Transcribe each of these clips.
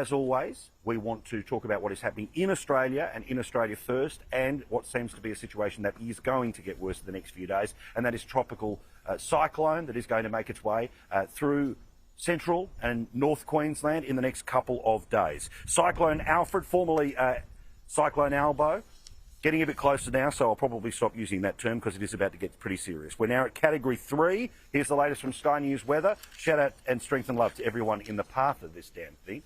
as always, we want to talk about what is happening in Australia and in Australia first, and what seems to be a situation that is going to get worse in the next few days, and that is tropical cyclone that is going to make its way through central and north Queensland in the next couple of days. Cyclone Alfred, formerly Cyclone Albo, getting a bit closer now, so I'll probably stop using that term because it is about to get pretty serious. We're now at Category 3. Here's the latest from Sky News Weather. Shout out and strength and love to everyone in the path of this damn thing.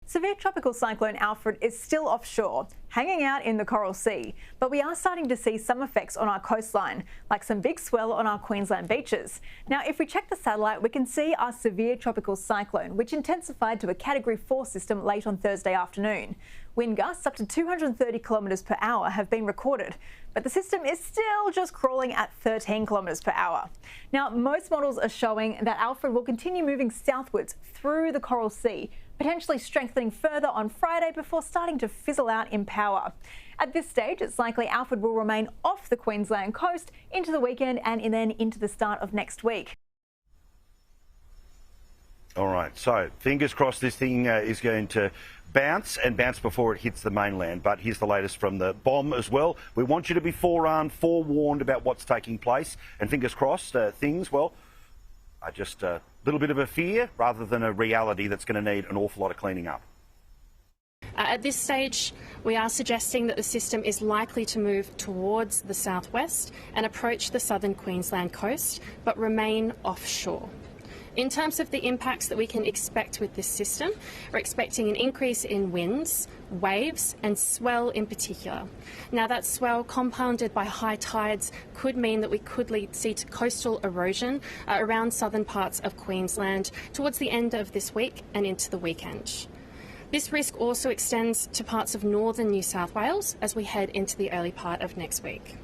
Severe tropical cyclone Alfred is still offshore, hanging out in the Coral Sea, but we are starting to see some effects on our coastline, like some big swell on our Queensland beaches. Now, if we check the satellite, we can see our severe tropical cyclone, which intensified to a Category 4 system late on Thursday afternoon. Wind gusts up to 230 kilometres per hour have been recorded, but the system is still just crawling at 13 kilometres per hour. Now, most models are showing that Alfred will continue moving southwards through the Coral Sea, potentially strengthening further on Friday before starting to fizzle out in power. At this stage, it's likely Alfred will remain off the Queensland coast into the weekend and then into the start of next week. All right, so fingers crossed this thing is going to bounce and bounce before it hits the mainland. But here's the latest from the bomb as well. We want you to be forewarned about what's taking place. And fingers crossed, things, well, are just a little bit of a fear rather than a reality that's going to need an awful lot of cleaning up. At this stage, we are suggesting that the system is likely to move towards the southwest and approach the southern Queensland coast, but remain offshore. In terms of the impacts that we can expect with this system, we're expecting an increase in winds, waves and swell in particular. Now that swell compounded by high tides could mean that we could see to coastal erosion around southern parts of Queensland towards the end of this week and into the weekend. This risk also extends to parts of northern New South Wales as we head into the early part of next week.